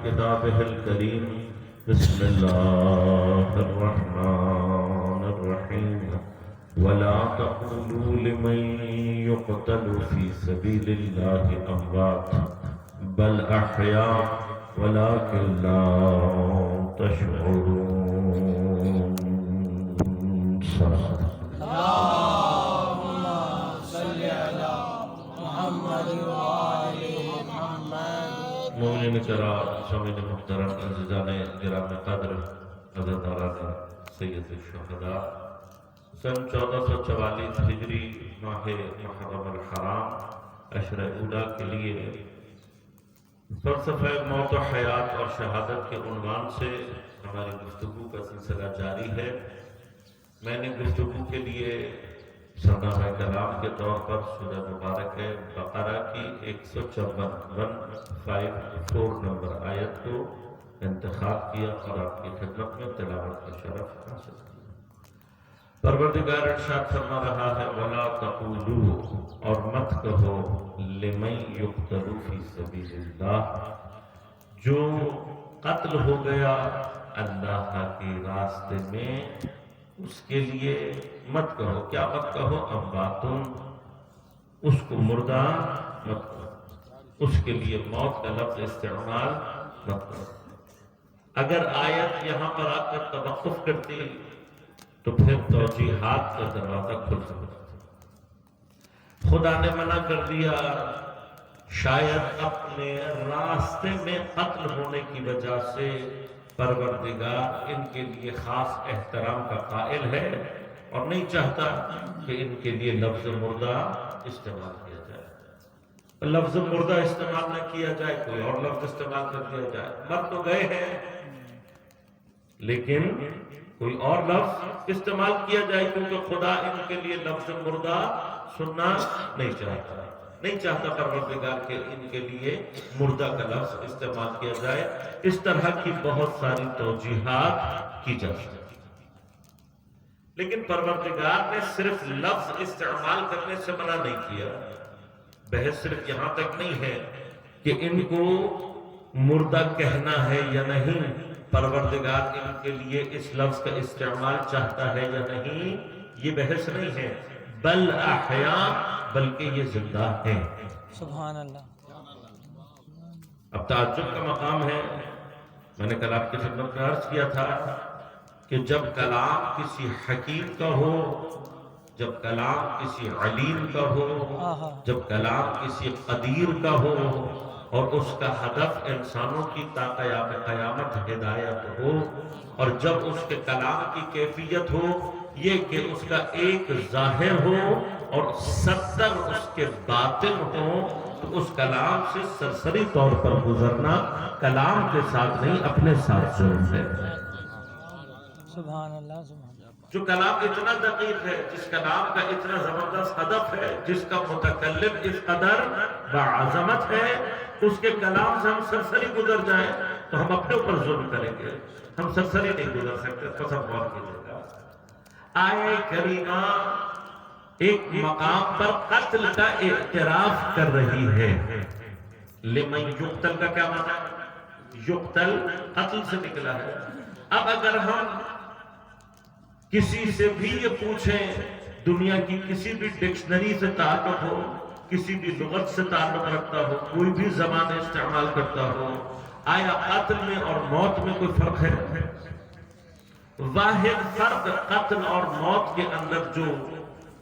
كتابه الكريم. بسم الله الرحمن الرحيم. ولا تقولوا لمن يقتل في سبيل الله أموات بل أحياء ولكن لا تشعرون. صدق. اللهم صل على محمد وآل محمد. مومنین کرام، سامعین محترم، عزیزان گرامی قدر، عزیزان سید الشہداء، سن 1444 ہجری ماہ محرم الحرام عشر اولا کے لیے فلسفہ موت و حیات اور شہادت کے عنوان سے ہماری گفتگو کا سلسلہ جاری ہے۔ میں نے گفتگو کے لیے سرنامہ کلام کے طور پر سورہ مبارک بقرہ کی 154 نمبر آیت کو انتخاب کیا اور آپ کی خدمت میں تلاوت کا شرف حاصل کیا۔ پروردگار ارشاد فرما رہا ہے وَلَا تَقُولُوا، اور مت کہو لِمَن يُقْتَلُ فِي سَبِيلِ اللَّهِ، جو قتل ہو گیا اللہ کے راستے میں، اس کے لیے مت کہو۔ کیا مت کہو؟ امواتن، اس کو مردہ مت کہو، اس کے لیے موت کا لفظ استعمال مت کرو۔ اگر آیت یہاں پر آ کر توقف کرتی تو پھر توجیحات کا دروازہ کھل سکتا۔ خدا نے منع کر دیا، شاید اپنے راستے میں قتل ہونے کی وجہ سے پروردگار ان کے لیے خاص احترام کا قائل ہے اور نہیں چاہتا کہ ان کے لیے لفظ مردہ استعمال کیا جائے۔ لفظ مردہ استعمال نہ کیا جائے، کوئی اور لفظ استعمال کر دیا جائے۔ مر تو گئے ہیں لیکن کوئی اور لفظ استعمال کیا جائے، کیونکہ خدا ان کے لیے لفظ مردہ سننا نہیں چاہتا، نہیں چاہتا پروردگار کہ ان کے لیے مردہ کا لفظ استعمال کیا جائے۔ اس طرح کی بہت ساری توجیحات کی جا سکتی، لیکن پروردگار نے صرف لفظ استعمال کرنے سے منع نہیں کیا۔ بحث صرف یہاں تک نہیں ہے کہ ان کو مردہ کہنا ہے یا نہیں، پروردگار ان کے لیے اس لفظ کا استعمال چاہتا ہے یا نہیں، یہ بحث نہیں ہے۔ بل احیاء، بلکہ یہ زندہ ہیں۔ سبحان اللہ۔ اب تعجب کا مقام ہے، میں نے کل آپ کی خدمت میں عرض کیا تھا کہ جب کلام کسی حکیم کا ہو، جب کلام کسی علیم کا ہو، جب کلام کسی قدیر کا ہو اور اس کا ہدف انسانوں کی تا قیام قیامت ہدایت ہو، اور جب اس کے کلام کی کیفیت ہو یہ کہ اس کا ایک ظاہر ہو اور 70 اس کے باطن ہو، تو اس کلام سے سرسری طور پر گزرنا کلام کے ساتھ نہیں اپنے ساتھ ظلم ہے۔ سبحان اللہ، سبحان اللہ۔ جو کلام اتنا دقیق ہے، جس کلام کا اتنا زبردست ہدف ہے، جس کا متکلم اس قدر بعظمت ہے، اس کے کلام سے ہم سرسری گزر جائیں تو ہم اپنے اوپر ظلم کریں گے، ہم سرسری نہیں گزر سکتے۔ قسم غور کیجیے گا، آیہ کریمہ ایک مقام پر قتل کا اعتراف کر رہی ہے۔ لمن یقتل کا کیا معنی ہے؟ یقتل قتل سے نکلا ہے۔ اب اگر ہم کسی سے بھی یہ پوچھیں، دنیا کی کسی بھی ڈکشنری سے تعلق ہو، کسی بھی لغت سے تعلق رکھتا ہو، کوئی بھی زبان استعمال کرتا ہو، آیا قتل میں اور موت میں کوئی فرق ہے؟ واحد فرق قتل اور موت کے اندر جو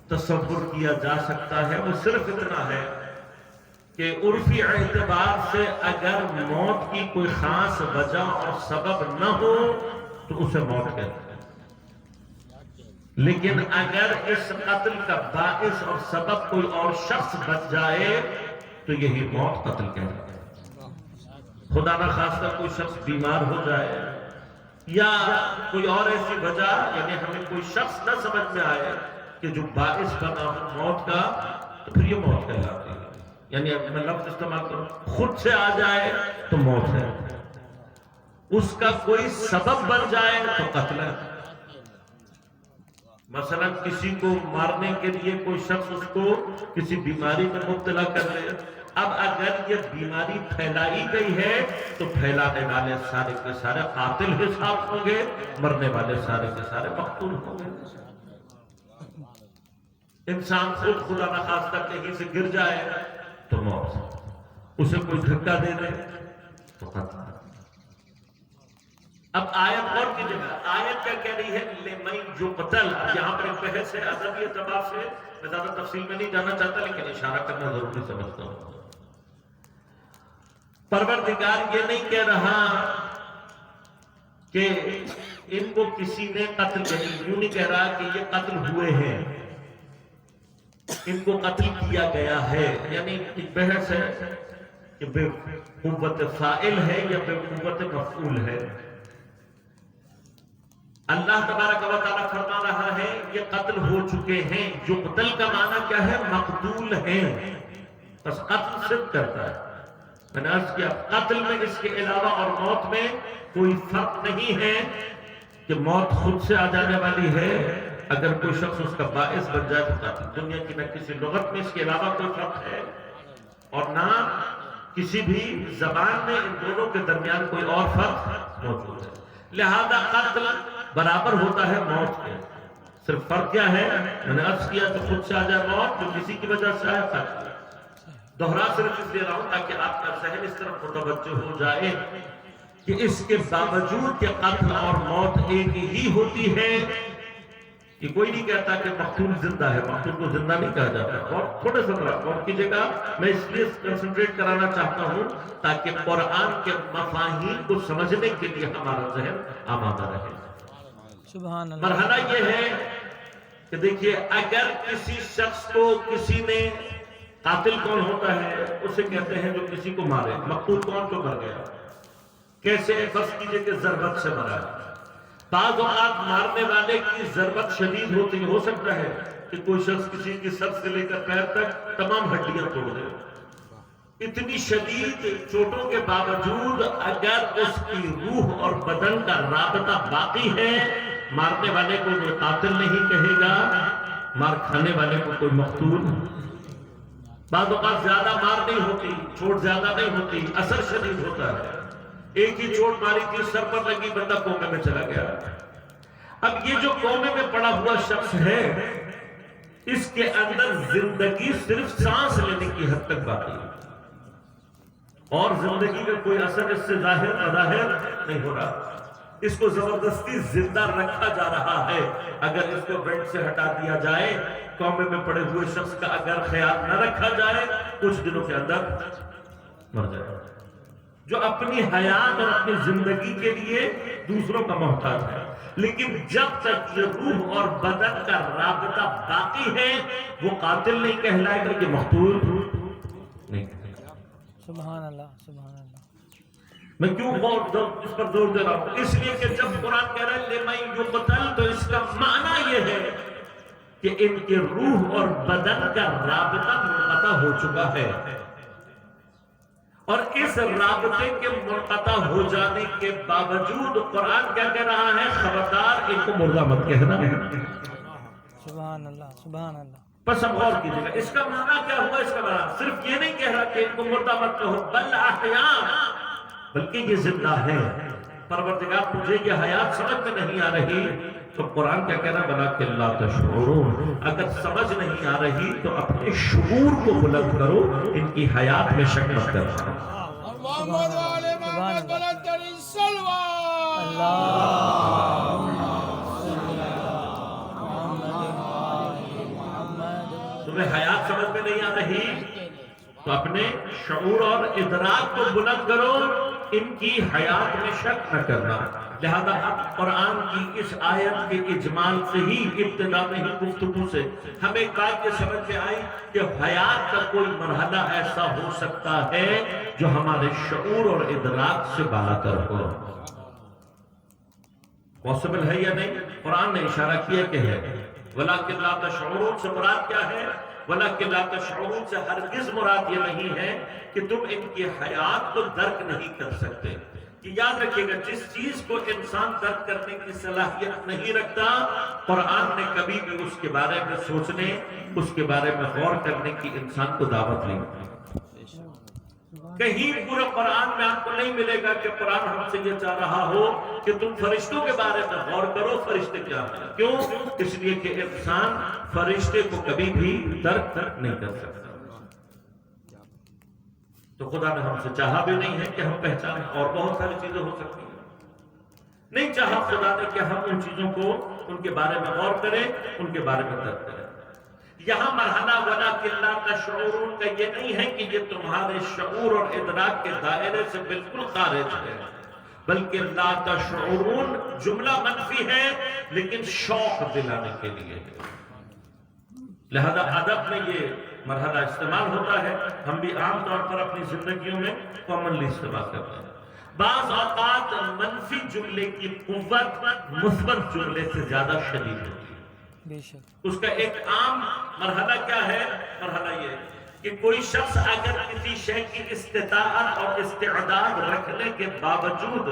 تصور کیا جا سکتا ہے وہ صرف اتنا ہے کہ عرفی اعتبار سے اگر موت کی کوئی خاص وجہ اور سبب نہ ہو تو اسے موت کہتے ہیں، لیکن اگر اس قتل کا باعث اور سبب کوئی اور شخص بچ جائے تو یہی موت قتل کہتے ہیں۔ خدا نہ خواستہ کوئی شخص بیمار ہو جائے یا کوئی اور ایسی وجہ، یعنی ہمیں کوئی شخص نہ سمجھ میں آئے کہ جو باعث بنا موت کا، تو پھر یہ موت کہلاتی ہے۔ یعنی میں لفظ استعمال کروں، خود سے آ جائے تو موت ہے، اس کا کوئی سبب بن جائے تو قتل ہے۔ مثلا کسی کو مارنے کے لیے کوئی شخص اس کو کسی بیماری میں مبتلا کر لے، اب اگر یہ بیماری پھیلائی گئی ہے تو پھیلانے والے سارے کے سارے قاتل حساب ہوں گے، مرنے والے سارے کے سارے مقتول ہوں گے۔ انسان خود خدا نخواستہ کہیں سے گر جائے تو موت، اسے کوئی دھکا دے دے تو قتل۔ اب آیت اور کی جگہ آیت کیا کہہ رہی ہے؟ لمن یقتل۔ یہاں پر ایک بحث ہے ادبی اعتبار سے، میں زیادہ تفصیل میں نہیں جانا چاہتا لیکن اشارہ کرنا ضروری سمجھتا ہوں۔ پروردگار یہ نہیں کہہ رہا کہ ان کو کسی نے قتل کیا، یوں نہیں کہہ رہا کہ یہ قتل ہوئے ہیں، ان کو قتل کیا گیا ہے، یعنی ایک بحث ہے کہ بے قوت فاعل ہے یا بے قوت مفعول ہے۔ اللہ تبارک و تعالیٰ فرما رہا ہے یہ قتل ہو چکے ہیں۔ جو قتل کا معنی کیا ہے؟ مقتول ہیں، بس قتل صرف کرتا ہے۔ میں نے عرض کیا قتل میں اس کے علاوہ اور موت میں کوئی فرق نہیں ہے کہ موت خود سے آ جانے والی ہے، اگر کوئی شخص اس کا باعث بن جائے تو قتل۔ دنیا کی نہ کسی لغت میں اس کے علاوہ کوئی فرق ہے اور نہ کسی بھی زبان میں ان دونوں کے درمیان کوئی اور فرق موجود ہے۔ لہذا قتل برابر ہوتا ہے موت کے، صرف فرق کیا ہے؟ میں نے عرض کیا تو خود سے آ جائے موت، جو کسی کی وجہ سے آئے قتل۔ دوہرا صرف اس لیے رہا ہوں تاکہ آپ کا ذہن اس طرف متوجہ ہو جائے کہ اس کے باوجود کہ قتل اور موت ایک ہی ہوتی ہے، کہ کوئی نہیں کہتا کہ مقتول زندہ ہے، مقتول کو زندہ نہیں کہا جاتا۔ اور تھوڑے سے غور کیجیے گا، میں اس لیے کنسنٹریٹ کرانا چاہتا ہوں تاکہ قرآن کے مفاہیم کو سمجھنے کے لیے ہمارا ذہن آمادہ رہے۔ سبحان اللہ۔ مرحلہ یہ ہے کہ دیکھیے اگر کسی شخص کو کسی نے، قاتل کون ہوتا ہے؟ اسے کہتے ہیں جو کسی کو مارے۔ مقتول کون جو مر گیا؟ کیسے؟ فرض کیجئے کہ ضربت سے مرا۔ بعض اوقات مارنے والے کی ضربت شدید ہوتی ہے، ہو سکتا ہے کہ کوئی شخص کسی کی سر سے لے کر پیر تک تمام ہڈیاں توڑ دے۔ اتنی شدید چوٹوں کے باوجود اگر اس کی روح اور بدن کا رابطہ باقی ہے، مارنے والے کو کوئی قاتل نہیں کہے گا، مار کھانے والے کو کوئی مقتول۔ بعض اوقات زیادہ مار نہیں ہوتی، چوٹ زیادہ نہیں ہوتی، اثر شدید ہوتا ہے۔ ایک ہی چوٹ ماری تھی، سر پر لگی، بندہ کومے میں چلا گیا۔ اب یہ جو کومے میں پڑا ہوا شخص ہے، اس کے اندر زندگی صرف سانس لینے کی حد تک باقی ہے اور زندگی کا کوئی اثر اس سے ظاہر نہیں ہو رہا۔ اس کو زبردستی زندہ رکھا جا رہا ہے۔ اگر اس کو بیڈ سے ہٹا دیا جائے، کومے میں پڑے ہوئے شخص کا اگر خیال نہ رکھا جائے، کچھ دنوں کے اندر مر جائے گا۔ جو اپنی حیات اور اپنی زندگی کے لیے دوسروں کا محتاج ہے، لیکن جب تک یہ روح اور بدن کا رابطہ باقی ہے، وہ قاتل نہیں کہلائے گا، کہ مقتول نہیں کہلائے گا۔ سبحان اللہ، سبحان اللہ۔ میں کیوں اس پر زور دے رہا ہوں؟ اس لیے کہ جب قرآن کہہ رہا ہے لمن یقتل، تو اس کا معنی یہ ہے کہ ان کے روح اور بدن کا رابطہ منقطع ہو چکا ہے، اور اس رابطے کے منقطع ہو جانے کے باوجود قرآن کیا کہہ رہا ہے؟ خبردار ان کو مردہ مت کہنا۔ سبحان اللہ، سبحان اللہ۔ بس اب غور کیجیے گا، اس کا معنی کیا ہوا؟ اس کا معنی صرف یہ نہیں کہہ رہا کہ ان کو مردہ مت کہو، بل احیاء، بلکہ یہ زندہ ہے۔ پروردگار تجھے یہ حیات سمجھ میں نہیں آ رہی تو قرآن کیا کہہ رہا ہے؟ وَلَٰكِن لَا تَشْعُرُونَ۔ اگر سمجھ نہیں آ رہی تو اپنے شعور کو بلند کرو، ان کی حیات میں شک مت کرنا۔ محمد والے محمد بلند ترین صلوات۔ تمہیں حیات سمجھ میں نہیں آ رہی تو اپنے شعور اور ادراک کو بلند کرو، ان کی حیات میں شک نہ کرنا۔ لہذا اب قرآن کی اس آیت کے اجمال سے ہی، ابتدا میں ہی گفتگو سے ہمیں ایک بات یہ سمجھ میں آئی کہ حیات کا کوئی مرحلہ ایسا ہو سکتا ہے جو ہمارے شعور اور ادراک سے بالا تر ہو۔ پاسبل ہے یا نہیں؟ قرآن نے اشارہ کیا کہ ہے۔ وَلَٰكِن لَا تَشْعُرُونَ سے مراد کیا ہے؟ وَلَٰكِن لَا تَشْعُرُونَ سے ہرگز مراد یہ نہیں ہے کہ تم ان کی حیات کو درک نہیں کر سکتے۔ کہ یاد رکھیے گا، جس چیز کو انسان درک کرنے کی صلاحیت نہیں رکھتا، قرآن نے کبھی بھی اس کے بارے میں سوچنے، اس کے بارے میں غور کرنے کی انسان کو دعوت نہیں دی۔ کہیں پورا قرآن میں آپ کو نہیں ملے گا کہ قرآن ہم سے یہ چاہ رہا ہو کہ تم فرشتوں کے بارے میں غور کرو فرشتے کیا ہیں. کیوں؟ اس لیے کہ انسان فرشتے کو کبھی بھی درک نہیں کر سکتا. تو خدا نے ہم سے چاہا بھی نہیں ہے کہ ہم پہچانیں. اور بہت ساری چیزیں ہو سکتی ہیں. نہیں چاہا خدا نے کہ ہم ان چیزوں کو ان کے بارے میں غور کریں, ان کے بارے میں درک کریں. یہاں مرحلہ وَلَٰكِن لَا تَشْعُرُونَ کا یہ نہیں ہے کہ یہ تمہارے شعور اور ادراک کے دائرے سے بالکل خارج ہے, بلکہ لا تشعرون جملہ منفی ہے لیکن شوق دلانے کے لیے ہے. لہذا ادب میں یہ مرحلہ استعمال ہوتا ہے. ہم بھی عام طور پر اپنی زندگیوں میں کامنلی استعمال کرتے ہیں. بعض اوقات منفی جملے کی قوت مثبت جملے سے زیادہ شدید ہوتی ہے. بے شک. اس کا ایک عام مرحلہ کیا ہے؟ مرحلہ یہ کہ کوئی شخص اگر کسی شے کی استطاعت اور استعداد رکھنے کے باوجود,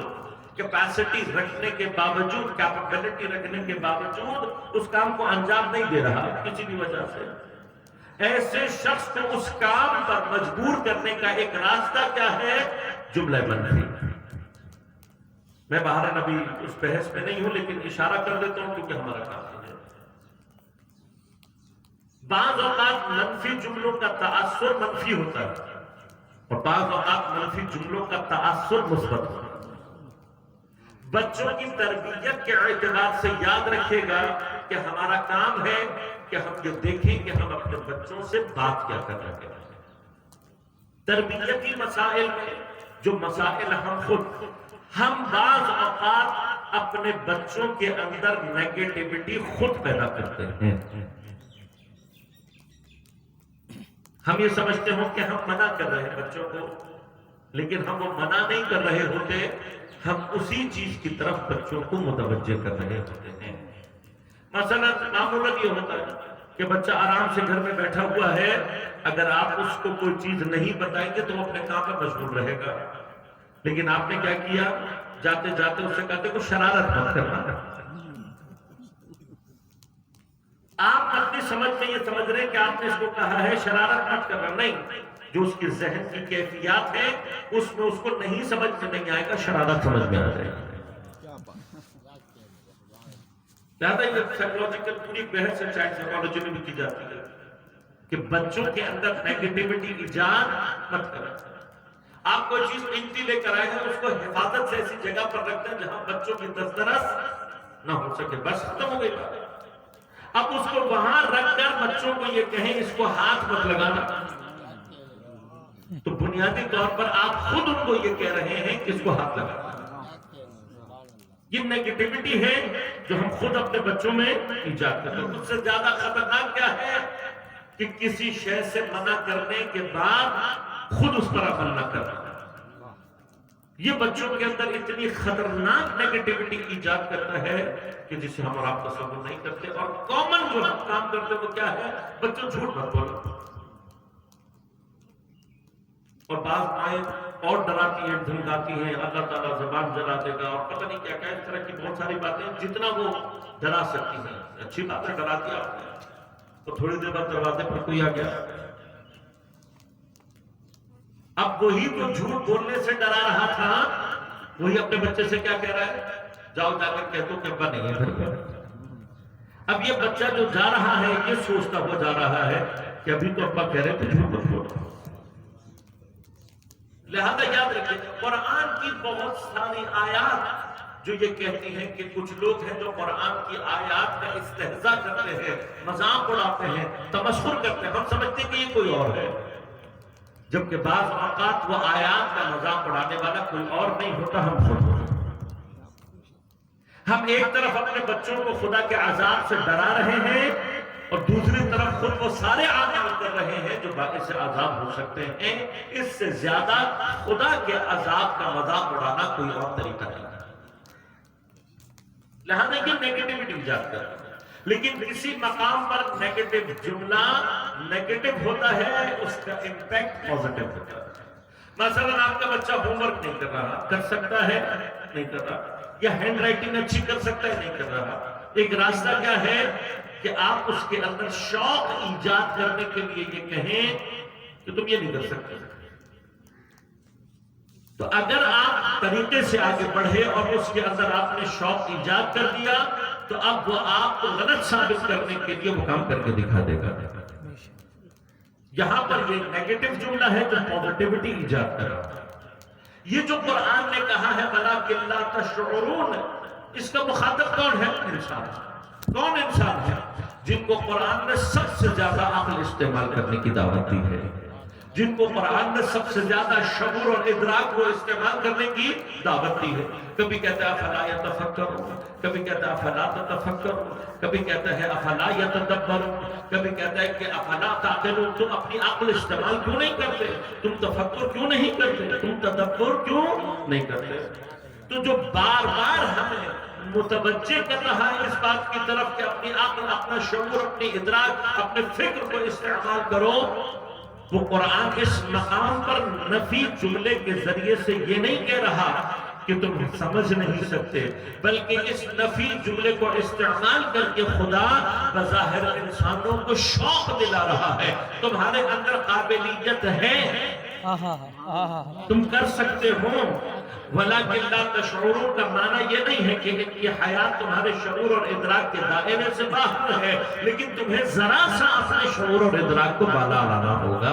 کیپیسٹی رکھنے کے باوجود, کیپیبلٹی رکھنے کے باوجود اس کام کو انجام نہیں دے رہا کسی بھی وجہ سے, ایسے شخص کو اس کام پر مجبور کرنے کا ایک راستہ کیا ہے؟ جملہ منفی. میں باہر نبی اس بحث میں نہیں ہوں لیکن اشارہ کر دیتا ہوں کیونکہ ہمارا کام ہے. بعض اوقات منفی جملوں کا تاثر منفی ہوتا ہے اور بعض اوقات منفی جملوں کا تاثر مثبت ہوتا ہے. بچوں کی تربیت کے اعتبار سے یاد رکھے گا کہ ہمارا کام ہے کہ ہم یہ دیکھیں کہ ہم اپنے بچوں سے بات کیا کر رہے ہیں. تربیتی مسائل میں جو مسائل ہم بعض اوقات اپنے بچوں کے اندر نیگیٹیوٹی خود پیدا کرتے ہیں. ہم یہ سمجھتے ہوں کہ ہم منع کر رہے ہیں بچوں کو, لیکن ہم وہ منع نہیں کر رہے ہوتے, ہم اسی چیز کی طرف بچوں کو متوجہ کر رہے ہوتے ہیں. مثلا معمولاً یہ ہوتا ہے کہ بچہ آرام سے گھر میں بیٹھا ہوا ہے, اگر آپ اس کو کوئی چیز نہیں بتائیں گے تو وہ اپنے کام میں مشغول رہے گا. لیکن آپ نے کیا کیا؟ جاتے جاتے اسے کہتے کہ شرارت مت کرنا. آپ اپنی سمجھ میں یہ سمجھ رہے ہیں کہ آپ نے اس کو کہا ہے شرارت مت کرنا. نہیں, جو اس کی ذہن کی کیفیات ہے اس میں اس کو نہیں سمجھ میں نہیں آئے گا, شرارت سمجھ میں آ جائے گا. زیادہ یہ سائیکولوجیکل پوری بحث ہے چائلڈ سائیکولوجی میں بھی کی جاتی ہے کہ بچوں کے اندر نیگیٹیوٹی ایجاد مت کریں. آپ کوئی چیز قیمتی لے کر آئے ہیں, اس کو حفاظت سے ایسی جگہ پر رکھتے ہیں جہاں بچوں کی دسترس نہ ہو سکے, بس ختم ہو گئی بات. اب اس کو وہاں رکھ کر بچوں کو یہ کہیں اس کو ہاتھ مت لگانا, تو بنیادی طور پر آپ خود ان کو یہ کہہ رہے ہیں کہ اس کو ہاتھ لگانا. یہ نیگیٹیوٹی ہے جو ہم خود اپنے بچوں میں ایجاد کرتے ہیں. اس سے زیادہ خطرناک کیا ہے کہ کسی شے سے منع کرنے کے بعد خود اس پر عمل نہ کرنا. یہ بچوں کے اندر اتنی خطرناک نیگیٹیوٹی ایجاد کرتا ہے کہ جسے ہم اور آپ تصور نہیں کرتے. اور کامن جو ہم کام کرتے وہ کیا ہے؟ بچوں جھوٹ مت بولو. اور بعض مائیں اور ڈراتی ہیں, دھمکاتی ہیں, اللہ تعالیٰ زبان جلا دے گا اور پتہ نہیں کیا کیا, اس طرح کی بہت ساری باتیں جتنا وہ ڈرا سکتی ہیں. اچھی بات ہے, ڈراتی آپ نے, تو تھوڑی دیر بعد دروازے پر کوئی آ گیا. اب وہی تو جھوٹ بولنے سے ڈرا رہا تھا, وہی اپنے بچے سے کیا کہہ رہا ہے؟ جاؤ جا کر کہہ دو کہ ابا نہیں ہے. اب یہ بچہ جو جا رہا ہے یہ سوچتا ہوا جا رہا ہے کہ ابھی تو ابا کہہ رہے تھے جھوٹ مت بولو. لہذا یاد رکھیں, قرآن کی بہت ساری آیات جو یہ کہتی ہیں کہ کچھ لوگ ہیں جو قرآن کی آیات کا استہزاء کرتے ہیں, مذاق اڑاتے ہیں, تمسخر کرتے ہیں, ہم سمجھتے ہیں کہ یہ کوئی اور ہے, جبکہ بعض اوقات وہ آیات کا مذاق اڑانے والا کوئی اور نہیں ہوتا, ہم خود ہوتے ہیں. ہم ایک طرف اپنے بچوں کو خدا کے عذاب سے ڈرا رہے ہیں اور دوسری طرف خود وہ سارے اعمال کر رہے ہیں جو باقی سے عذاب ہو سکتے ہیں. اس سے زیادہ خدا کے عذاب کا مذاق اڑانا کوئی اور طریقہ نہیں ہے. لہذا یہ نیگیٹیوٹی ایجاد کرتا ہے. لیکن کسی مقام پر نیگیٹو جملہ نیگیٹو ہوتا ہے, اس کا امپیکٹ پازیٹو ہوتا ہے. مثلا آپ کا بچہ ہوم ورک نہیں کر رہا, کر سکتا ہے نہیں کر رہا, یا ہینڈ رائٹنگ اچھی کر سکتا ہے نہیں کر رہا. ایک راستہ کیا ہے کہ آپ اس کے اندر شوق ایجاد کرنے کے لیے یہ کہیں کہ تم یہ نہیں کر سکتے. تو اگر آپ طریقے سے آگے بڑھے اور اس کے اندر آپ نے شوق ایجاد کر دیا تو اب وہ آپ کو غلط ثابت کرنے کے لیے وہ کام کر کے دکھا دے گا. یہاں پر یہ نیگیٹو جملہ ہے جو پوزیٹیوٹی ایجاد کر رہا ہے. یہ جو قرآن نے کہا ہے وَلَٰكِن لَا تَشْعُرُونَ، اس کا مخاطب کون ہے؟ انسان. کون انسان ہے؟ جن کو قرآن نے سب سے زیادہ عقل استعمال کرنے کی دعوت دی ہے، جن کو قرآن نے سب سے زیادہ شعور اور ادراک کو استعمال کرنے کی دعوت دی ہے. کبھی کہتا ہے افلا یتفکرون، کبھی کہتا ہے افلا تتفکرون، کبھی کہتا ہے افلا یتدبرون، کبھی کہتا ہے کہ افلا تعقلون. تم اپنی عقل استعمال کیوں نہیں کرتے؟ تم تفکر کیوں نہیں کرتے؟ تم تدبر کیوں نہیں کرتے؟ تو جو بار بار ہمیں متوجہ کر رہا ہے اس بات کی طرف کہ اپنی عقل، اپنا شعور، اپنی ادراک، اپنے فکر کو استعمال کرو، وہ قرآن اس مقام پر نفی جملے کے ذریعے سے یہ نہیں کہہ رہا کہ تم سمجھ نہیں سکتے، بلکہ اس نفی جملے کو استعمال کر کے خدا بظاہر انسانوں کو شوق دلا رہا ہے. تمہارے اندر قابلیت ہے، تم کر سکتے ہو. وَلَٰكِن لَا تَشْعُرُونَ کا معنی یہ نہیں ہے کہ یہ حیات تمہارے شعور اور ادراک کے دائرے سے باہر ہے، لیکن تمہیں ذرا سا اپنے شعور اور ادراک کو بالا لانا ہوگا،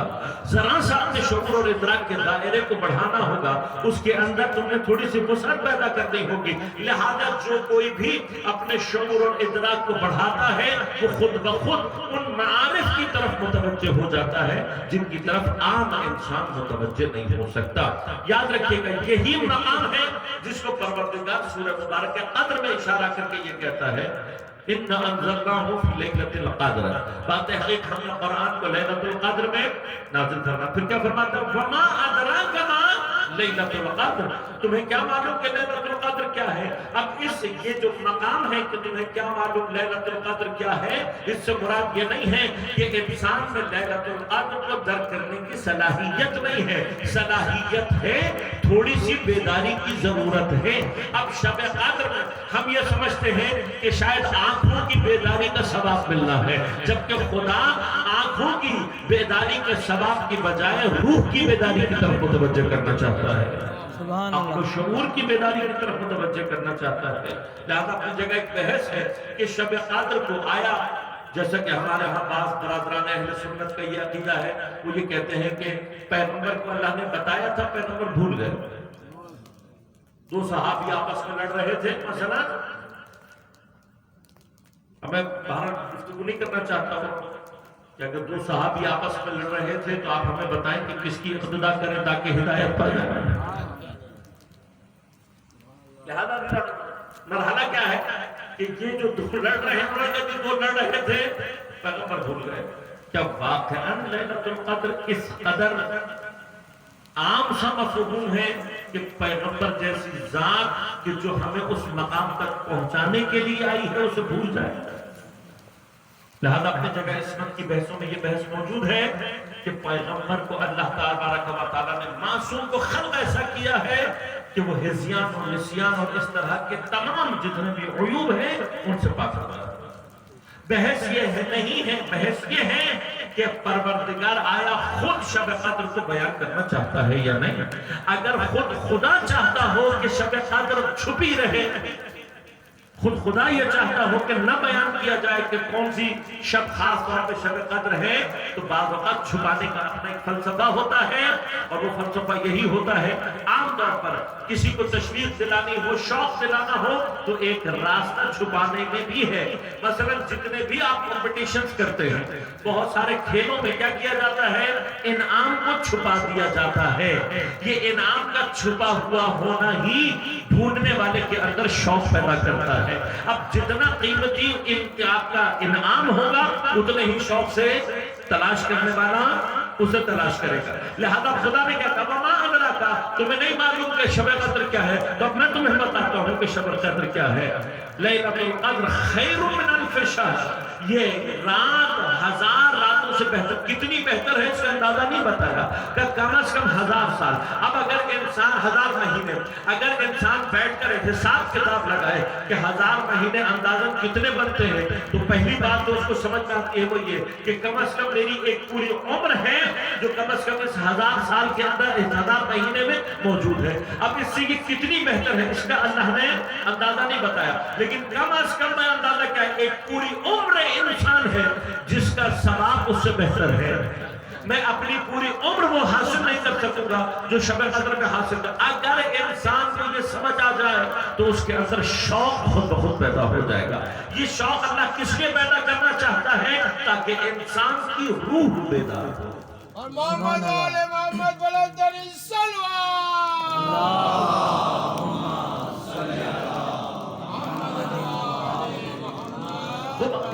ذرا سا اپنے شعور اور ادراک کے دائرے کو بڑھانا ہوگا. اس کے اندر تم نے تھوڑی سی وسعت پیدا کرنی ہوگی. لہذا جو کوئی بھی اپنے شعور اور ادراک کو بڑھاتا ہے وہ خود بخود ان معارف کی طرف متوجہ ہو جاتا ہے جن کی طرف عام انسان متوجہ نہیں ہو سکتا. یاد رکھیے گا یہی مقام ہے جس کو پروردگار سورہ مبارک کے قدر میں اشارہ کر کے یہ کہتا ہے اِنَّا أَنزَلْنَاهُ فِي لَيْلَةِ الْقَدْرِ. بات حقیق ہم نے قرآن کو لیلۃ القدر میں نازل کرنا. پھر کیا فرماتا ہے وَمَا أَدْرَاكَ مَا لَيْلَةُ الْقَدْرِ. تمہیں کیا معلوم کہ لیلۃ القدر کیا ہے؟ اب اس یہ جو مقام ہے کہ تمہیں کیا معلوم لیلۃ القدر کیا ہے، اس سے مراد یہ نہیں ہے کہ انسان میں لیلۃ القدر کو درک کرنے کی صلاحیت نہیں ہے. صلاحیت ہے، تھوڑی سی بیداری کی ضرورت ہے. اب شب قدر میں ہم یہ سمجھتے ہیں کہ شاید آنکھوں کی بیداری کا ثواب ملنا ہے، جبکہ خدا آنکھوں کی بیداری کے ثواب کی بجائے روح کی بیداری کی طرف متوجہ کرنا چاہتا ہے، اپنے شعور کی بیداری کی طرف متوجہ کرنا چاہتا ہے. لہذا اپنی جگہ ایک بحث ہے کہ شب قدر کو آیا، جیسا کہ ہمارے ہاں بعض برادران اہل سنت کا یہ عقیدہ ہے، وہ یہ کہتے ہیں کہ پیغمبر کو اللہ نے بتایا تھا، پیغمبر بھول گئے. دو صحابی آپس میں لڑ رہے تھے مثلا، اب میں باہر گفتگو نہیں کرنا چاہتا ہوں کہ اگر دو صحابی آپس میں لڑ رہے تھے تو آپ ہمیں بتائیں کہ کس کی اقتدا کریں تاکہ ہدایت پا جائے. لہذا مرحلہ کیا ہے کہ یہ جو دو لڑ رہے تھے پیغمبر بھول گئے. کیا واقعاً لیلۃ القدر اس قدر عام سا مفہوم ہے کہ پیغمبر جیسی ذات کہ جو ہمیں اس مقام تک پہنچانے کے لیے آئی ہے اسے بھول جائے؟ لہذا اپنی جگہ عصمت کی بحثوں میں یہ بحث موجود ہے کہ پیغمبر کو اللہ تبارک و تعالیٰ نے معصوم کو خلق ایسا کیا ہے کہ وہ ہزیان اور نسیان اور اس طرح کے تمام جتنے بھی عیوب ہیں ان سے پاک ہے. بحث یہ نہیں ہے، بحث یہ ہے کہ پروردگار آیا خود شب قدر کو بیان کرنا چاہتا ہے یا نہیں. اگر خود خدا چاہتا ہو کہ شب قدر چھپی رہے، خود خدا یہ چاہتا ہو کہ نہ بیان کیا جائے کہ کون سی شب خاص طور پہ شب قدر ہے، تو بعض اوقات چھپانے کا اپنا ایک فلسفہ ہوتا ہے، اور وہ فلسفہ یہی ہوتا ہے عام طور پر کسی کو تشویق دلانی ہو، شوق دلانا ہو تو ایک راستہ چھپانے میں بھی ہے. مثلا جتنے بھی آپ کمپٹیشنز کرتے ہیں، بہت سارے کھیلوں میں کیا کیا جاتا ہے، انعام کو چھپا دیا جاتا ہے. یہ انعام کا چھپا ہوا ہونا ہی ڈھونڈنے والے کے اندر شوق پیدا کرتا ہے. اب جتنا قیمتی آپ کا انعام ہوگا اتنے ہی شوق سے تلاش کرنے والا اسے تلاش کرے گا. لہذا خدا نے کہا وَمَا أَدْرَاكَ، تمہیں نہیں معلوم کہ شب قدر کیا ہے، تو اب میں تمہیں بتاتا ہوں کہ شب قدر کیا ہے. لیلۃ القدر خیر من الف شہر. یہ رات 1000 راتوں سے بہتر، کتنی بہتر ہے اس کا اندازہ نہیں بتایا کہ کم از کم 1000 سال۔ اب اگر انسان 1000 مہینے، اگر انسان بیٹھ کر حساب کتاب لگائے کہ 1000 مہینے اندازاً کتنے بنتے ہیں، تو پہلی بات تو اس کو سمجھ میں آتی ہے وہ یہ کہ کم از کم میری ایک پوری عمر ہے جو کم از کم اس 1000 سال کے اندر، اس 1000 مہینے میں موجود ہے۔ اب اس سے یہ کتنی بہتر ہے اس کا اللہ نے اندازہ نہیں بتایا، لیکن کم از کم میں اندازہ کیا ہے، ایک پوری عمر انسان ہے جس کا ثواب اس سے بہتر ہے۔ میں اپنی پوری عمر وہ حاصل نہیں کر سکوں گا جو شب قدر میں حاصل کر۔ اگر انسان کو یہ سمجھ آ جائے تو اس کے اندر شوق بہت پیدا ہو جائے گا۔ یہ شوق اللہ کس لیے پیدا کرنا چاہتا ہے؟ تاکہ انسان کی روح بیدار ہو۔ اور محمد والے محمد بلندری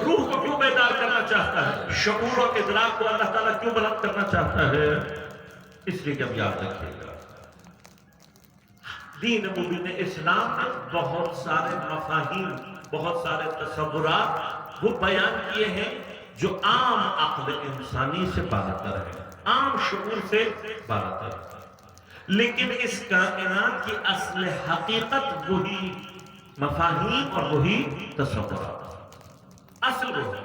روح کو کیوں بیدار کرنا چاہتا ہے؟ شعور اور ادراک کو اللہ تعالیٰ کیوں بلند کرنا چاہتا ہے؟ اس لیے کہ اب یاد رکھیے گا، دین مبین اسلام میں بہت سارے مفاہیم، بہت سارے تصورات وہ بیان کیے ہیں جو عام عقل انسانی سے بالاتر ہے، عام شعور سے بالاتر ہے، لیکن اس کائنات کی اصل حقیقت وہی مفاہیم اور وہی تصورات، اصل وہ ہے۔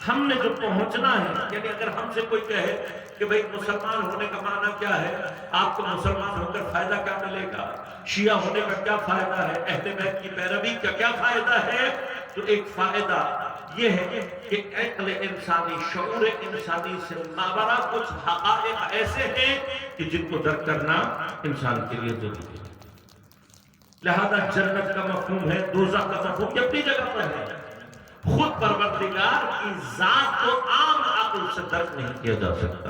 ہم نے جو پہنچنا ہے، یعنی اگر ہم سے کوئی کہے کہ بھئی مسلمان ہونے کا معنی کیا ہے، آپ کو مسلمان ہو کر فائدہ کیا ملے گا، شیعہ ہونے کا کیا فائدہ ہے، اہل بیت کی پیروی کا کیا فائدہ ہے، تو ایک فائدہ یہ ہے کہ عقل انسانی، شعور انسانی سے ماورا کچھ حقائق ایسے ہیں کہ جن کو درک کرنا انسان کے لیے ضروری ہے۔ لہذا جنت کا مفہوم ہے، دوزخ کا مفہوم یہ اپنی جگہ پر ہے۔ خود پروردگار کی ذات کو عام عقل سے درک نہیں کیا جا سکتا،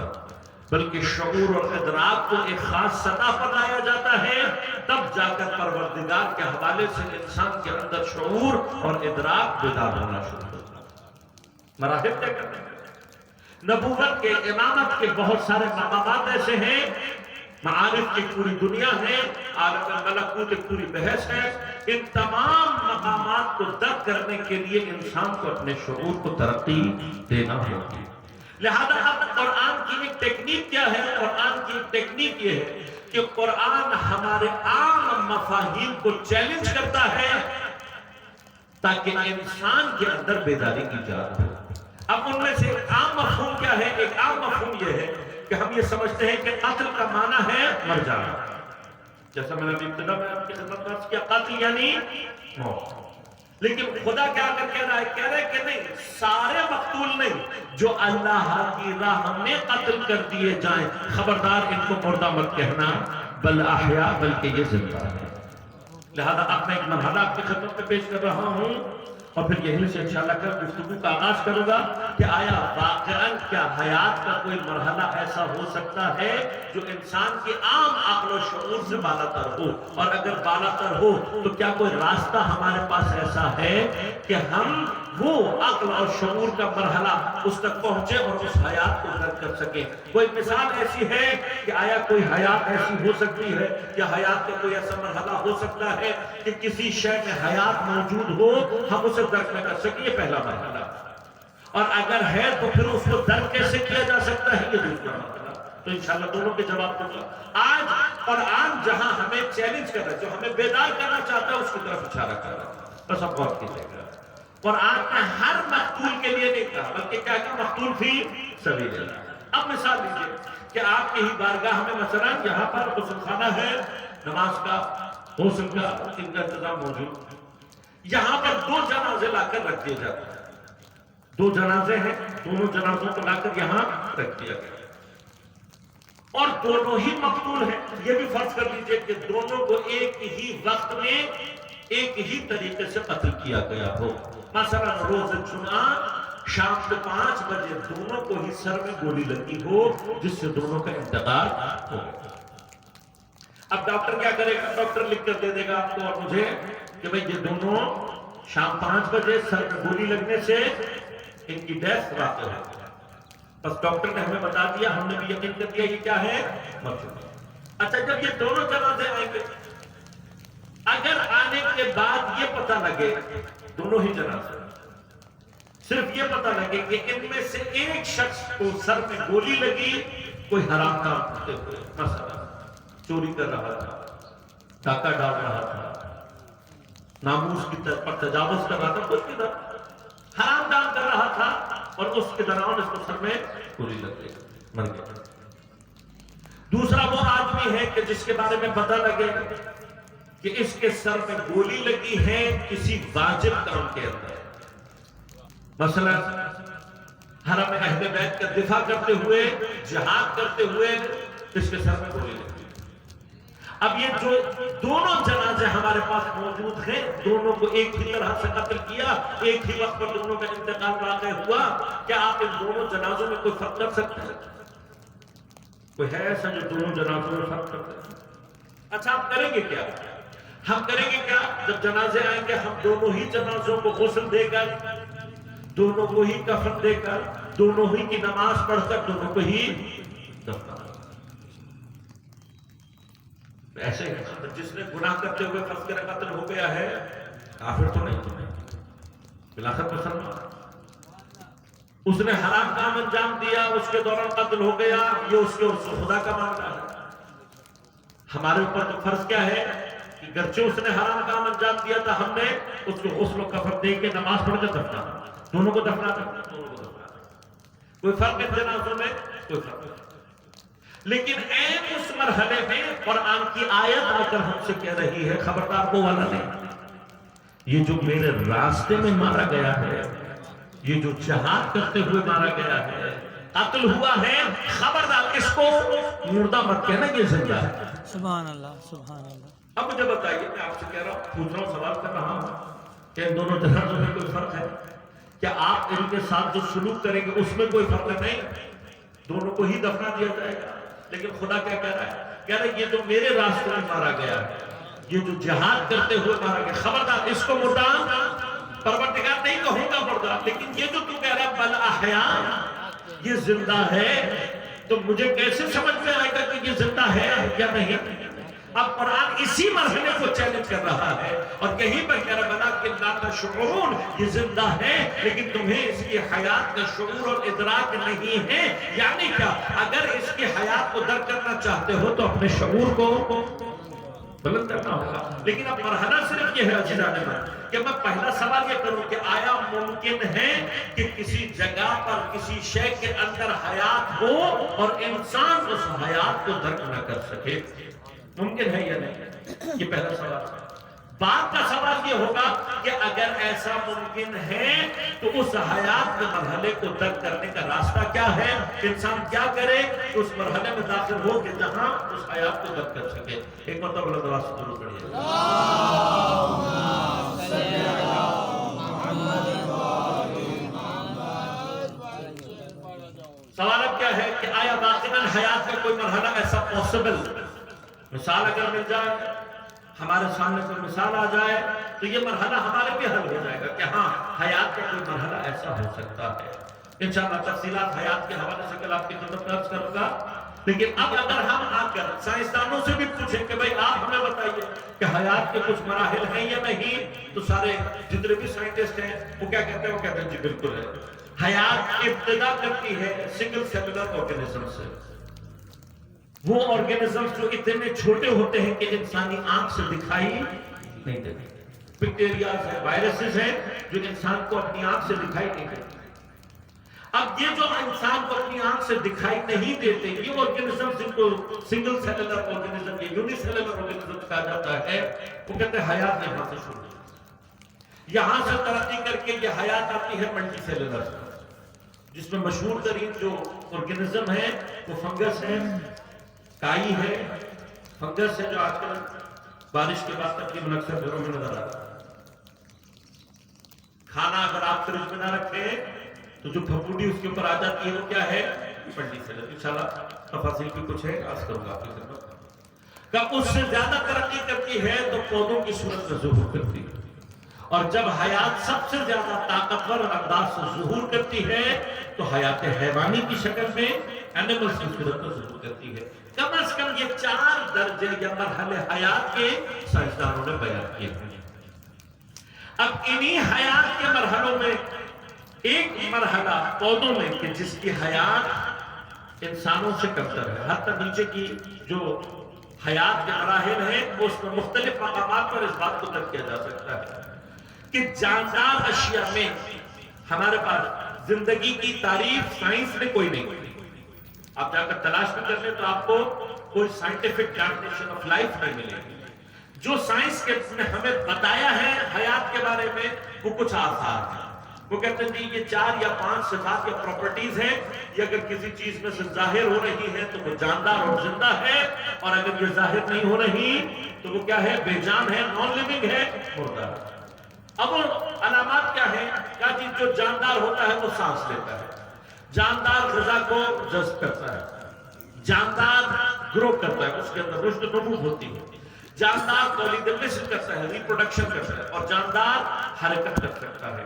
بلکہ شعور اور ادراک کو ایک خاص سطح پر لایا جاتا ہے، تب جا کر پروردگار کے حوالے سے انسان کے اندر شعور اور ادراک بیدار ہونا شروع ہوتا ہے۔ مراحل طے کرنے ہیں۔ نبوت کے، امامت کے بہت سارے مقامات ایسے ہیں، معارف کی پوری دنیا ہے، عالم ملکوت ایک پوری بحث ہے۔ ان تمام مقامات کو درک کرنے کے لیے انسان کو اپنے شعور کو ترقی دینا ہوگی۔ لہذا اب قرآن کی ایک ٹیکنیک کیا ہے؟ قرآن کی ایک ٹیکنیک یہ ہے کہ قرآن ہمارے عام مفاہیم کو چیلنج کرتا ہے تاکہ انسان کے اندر بیداری کی ایجاد ہو۔ اب ان میں سے ایک عام مفہوم کیا ہے؟ ایک عام مفہوم یہ ہے کہ ہم یہ سمجھتے ہیں کہ قتل کا معنی ہے مر جانا، جیسا میں نے ابھی ابتدا میں آپ کی خدمت میں عرض کیا، قتل یعنی موت۔ لیکن خدا کیا کہہ رہا ہے؟ کہہ رہا ہے کہ نہیں، سارے مقتول نہیں، جو اللہ کی راہ میں قتل کر دیے جائیں، خبردار ان کو مردہ مت کہنا، بل احیاء، بلکہ یہ زندہ ہے۔ لہذا اب میں ایک مرحلہ آپ کی خدمت میں پیش کر رہا ہوں، اور پھر یہیں سے انشاءاللہ کل گفتگو کا آغاز کروں گا کہ آیا واقعاً کیا حیات کا کوئی مرحلہ ایسا ہو سکتا ہے جو انسان کی عام عقل و شعور سے بالاتر ہو، اور اگر بالاتر ہو تو کیا کوئی راستہ ہمارے پاس ایسا ہے کہ ہم وہ عقل اور شعور کا مرحلہ اس تک پہنچے اور اس حیات کو درک کر سکیں؟ کوئی مثال ایسی ہے کہ آیا کوئی حیات ایسی ہو سکتی ہے، یا حیات کا کوئی ایسا مرحلہ ہو سکتا ہے کہ کسی شے میں حیات موجود ہو ہم اسے درک نہ کر سکیں؟ یہ پہلا مرحلہ، اور اگر ہے تو پھر اس کو درک کیسے کیا جا سکتا ہے؟ یہ دوسرا مرحلہ۔ تو انشاءاللہ دونوں کے جواب دوں گا۔ آج قرآن جہاں ہمیں چیلنج کر رہا ہے، جو ہمیں بیدار کرنا چاہتا ہے، اس کی طرف اشارہ کر رہا ہے۔ بس اب غور کیجیے گا، قرآن نے ہر مقتول کے لیے نہیں کہا، بلکہ کیا کہ مقتول فی سبیل اللہ۔ اب مثال لیجیے کہ آپ کی ہی بارگاہ میں مثلا یہاں پر غسل خانہ ہے، نماز کا، غسل کا، ان کا انتظام موجود، یہاں پر 2 جنازے لا کر رکھ دیے جاتے ہیں، 2 جنازے ہیں، دونوں جنازوں کو لا کر یہاں رکھ دیا گیا، اور دونوں ہی مقتول ہیں۔ یہ بھی فرض کر لیجیے کہ دونوں کو ایک ہی وقت میں ایک ہی طریقے سے قتل کیا گیا ہو۔ مثلا روز جمعہ شام کو 5 بجے دونوں کو ہی سر میں گولی لگی ہو، جس سے دونوں کا انتقال ہو گیا۔ اب ڈاکٹر کیا کرے گا؟ ڈاکٹر لکھ کر دے دے گا آپ کو اور مجھے کہ بھئی یہ دونوں شام 5 بجے سر میں گولی لگنے سے ان کی ڈیتھ واقع ہے۔ بس ڈاکٹر نے ہمیں بتا دیا، ہم نے بھی یقین کر دیا یہ کیا ہے، مر چکا۔ اچھا جب یہ دونوں جنازے آئیں گے، اگر آنے کے بعد یہ پتہ لگے دونوں ہی جنازے صرف یہ پتہ لگے کہ ان میں سے ایک شخص کو سر میں گولی لگی کوئی حرام کام کرتے ہوئے، مثلا چوری کر رہا تھا، ڈاکہ ڈال رہا تھا، ناموس کی طرف پر تجاوز کر رہا تھا، کچھ کی طرف حرام کام کر رہا تھا اور اس کے دوران اس کو سر میں گولی لگ گئی، مر گیا۔ دوسرا وہ آدمی ہے کہ جس کے بارے میں پتہ لگے کہ اس کے سر میں گولی لگی ہے کسی واجب کام کے اندر، مثلا حرم اہل بیت کا دفاع کرتے ہوئے، جہاد کرتے ہوئے اس کے سر میں گولی لگی۔ اب یہ جو دونوں جنازے ہمارے پاس موجود ہیں، دونوں کو ایک ہی طرح سے قتل کیا، ایک ہی وقت پر دونوں کا انتقال واقع ہوا، کیا آپ ان دونوں جنازوں میں کوئی فرق کر سکتے ہیں؟ کوئی ہے ایسا جو دونوں جنازوں میں فرق کر سکتے ہیں؟ اچھا آپ کریں گے کیا؟ ہم کریں گے کیا؟ جب جنازے آئیں گے ہم دونوں ہی جنازوں کو غسل دے کر، دونوں کو ہی کفن دے کر، دونوں ہی کی نماز پڑھ کر دونوں کو ہی دفنا۔ ایسے ہی جس نے گناہ کرتے ہوئے فرض کرے قتل ہو گیا ہے، کافر تو نہیں، بلاخر مسلمان، اس نے حرام کام انجام دیا، اس کے دوران قتل ہو گیا، یہ اس کے خدا کا معاملہ ہے۔ ہمارے اوپر تو فرض کیا ہے کہ گرچہ اس نے حرام کام انجام دیا تھا، ہم نے اس کو غسل و کفن دے کے نماز پڑھ کر دفنا، دونوں کو دفنا کرنا، دونوں کو دفنا کرنا، کوئی فرق ہے جنازوں میں؟ کوئی فرق نہیں۔ لیکن این اس مرحلے میں قرآن کی آیت آ کر ہم سے کہہ رہی ہے، خبردار وہ والا نہیں، یہ جو میرے راستے میں مارا گیا ہے، یہ جو جہاد کرتے ہوئے مارا گیا ہے، قتل ہوا ہے، خبردار اس کو مردہ مت کہنا، یہ زندہ ہے۔ سبحان اللہ، سبحان اللہ۔ اب مجھے بتائیے، میں آپ سے کہہ رہا ہوں، پوچھ رہا ہوں، سوال کر رہا ہوں کہ ان دونوں جنازوں میں کوئی فرق ہے؟ کیا آپ ان کے ساتھ جو سلوک کریں گے اس میں کوئی فرق نہیں؟ دونوں کو ہی دفنا دیا جائے گا۔ لیکن خدا کیا کہہ رہا ہے؟ کہہ رہا ہے یہ جو میرے راستے میں مارا گیا ہے، یہ جو جہاد کرتے ہوئے مارا گیا، خبردار اس کو مردہ پروردگار نہیں کہوں گا مردہ، لیکن یہ جو تو کہہ رہا ہے بل احیاء، یہ زندہ ہے، تو مجھے کیسے سمجھ میں آئے گا کہ یہ زندہ ہے یا نہیں؟ اب قرآن اسی مرحلے کو چیلنج کر رہا ہے اور یہیں پر کہہ رہا ہے کہ لا تشعرون، یہ زندہ ہے لیکن تمہیں اس کی حیات کا شعور اور ادراک نہیں ہے۔ یعنی کیا؟ اگر اس کی حیات کو درک کرنا چاہتے ہو تو اپنے شعور کو بلند کرنا ہوگا۔ لیکن اب مرحلہ صرف یہ ہے عزیزان من کہ میں پہلا سوال یہ کروں کہ آیا ممکن ہے کہ کسی جگہ پر کسی شے کے اندر حیات ہو اور انسان اس حیات کو درک نہ کر سکے؟ ممکن ہے یا نہیں؟ یہ پہلا سوال ہے۔ بعد کا سوال یہ ہوگا کہ اگر ایسا ممکن ہے تو اس حیات کے مرحلے کو درک کرنے کا راستہ کیا ہے؟ انسان کیا کرے کہ اس مرحلے میں داخل ہو کہ جہاں اس حیات کو درک کر سکے؟ ایک مرتبہ بلند آواز سے درود پڑھیے۔ سوال اب کیا ہے کہ آیا باقیاً حیات کا کوئی مرحلہ ایسا پاسبل، مثال اگر مل جائے، ہمارے سامنے کوئی مثال آ جائے تو یہ مرحلہ ہمارے بھی حل ہو جائے گا کہ ہاں حیات کا کوئی مرحلہ ایسا ہو سکتا ہے۔ انشاءاللہ تفصیلات حیات کے حوالے سے کل آپ کی خدمت میں عرض کروں گا۔ لیکن اب اگر ہم آ کر سائنسدانوں سے بھی پوچھیں کہ بھئی آپ ہمیں بتائیے کہ حیات کے کچھ مراحل ہیں یا نہیں، تو سارے جتنے بھی سائنٹسٹ ہیں وہ کیا کہتے ہیں؟ وہ کہتے ہیں جی بالکل ہے۔ حیات ابتدا کرتی ہے سنگل سیلولر آرگینزم سے، وہ آرگینزمز جو اتنے چھوٹے ہوتے ہیں کہ انسانی آنکھ سے دکھائی نہیں دیتے، بیکٹیریاز ہیں، وائرسز ہیں جو انسان کو اپنی آنکھ سے دکھائی نہیں دیتے۔ اب یہ جو انسان کو اپنی آنکھ سے دکھائی نہیں دیتے، یہ آرگینزمز جن کو سنگل سیلولر آرگینزم یا یونی سیلولر آرگینزم کہا جاتا ہے، وہ کہتے ہیں حیات یہاں سے شروع ہوتی ہے۔ یہاں سے ترقی کر کے یہ حیات آتی ہے ملٹی سیلولر، جس میں مشہور ترین جو آرگینزم ہے وہ فنگس ہے، کائی ہے۔ فنگس ہے جو آج کل بارش کے بعد تقریباً اکثر گھروں میں نظر آتا ہے۔ کھانا اگر آپ فریج میں نہ رکھیں تو جو پھپھوڑی اس کے اوپر آ جاتی ہے وہ کیا ہے؟ Multi cellular. انشاءاللہ تفاصیل بھی کچھ ہے، عرض کروں گا آپ کی خدمت۔ کہ اس سے زیادہ ترقی کرتی ہے تو پودوں کی صورت میں ظہور کرتی ہے، اور جب حیات سب سے زیادہ طاقتور انداز سے ظہور کرتی ہے تو حیات حیوانی کی شکل میں اینیملز کی صورت میں ظہور کرتی ہے۔ کم از کم یہ 4 درجے یا مرحلے حیات کے سائنسدانوں نے بیان کیے ہیں۔ اب انہی حیات کے مرحلوں میں ایک مرحلہ پودوں میں کہ جس کی حیات انسانوں سے کمتر ہے، حتی نیچے کی جو حیات کے مراحل ہیں وہ اس میں مختلف مقامات پر اس بات کو درک کیا جا سکتا ہے کہ جاندار اشیاء میں ہمارے پاس زندگی کی تعریف سائنس میں کوئی نہیں ہوتی. آپ جا کر تلاش بھی کر لیں تو آپ کو کوئی سائنٹیفک ڈیفینیشن آف لائف نہیں ملے گی. جو سائنس کے نے ہمیں بتایا ہے حیات کے بارے میں وہ کچھ آثار ہیں. وہ کہتے ہیں کہ یہ 4 یا 5 صفات یا پراپرٹیز ہیں، یہ اگر کسی چیز میں سے ظاہر ہو رہی ہے تو وہ جاندار اور زندہ ہے، اور اگر یہ ظاہر نہیں ہو رہی تو وہ کیا ہے؟ بے جان ہے، نان لیونگ ہے، مردہ ہے. اب وہ علامات کیا ہیں؟ کیا چیز جو جاندار ہوتا ہے وہ سانس لیتا ہے، جاندار غذا کو جذب کرتا ہے، جاندار گرو کرتا ہے، اس کے اندر رشد نمو ہوتی ہے، جاندار تولید نسل کرتا ہے، ریپروڈکشن کرتا ہے، اور جاندار حرکت کر سکتا ہے.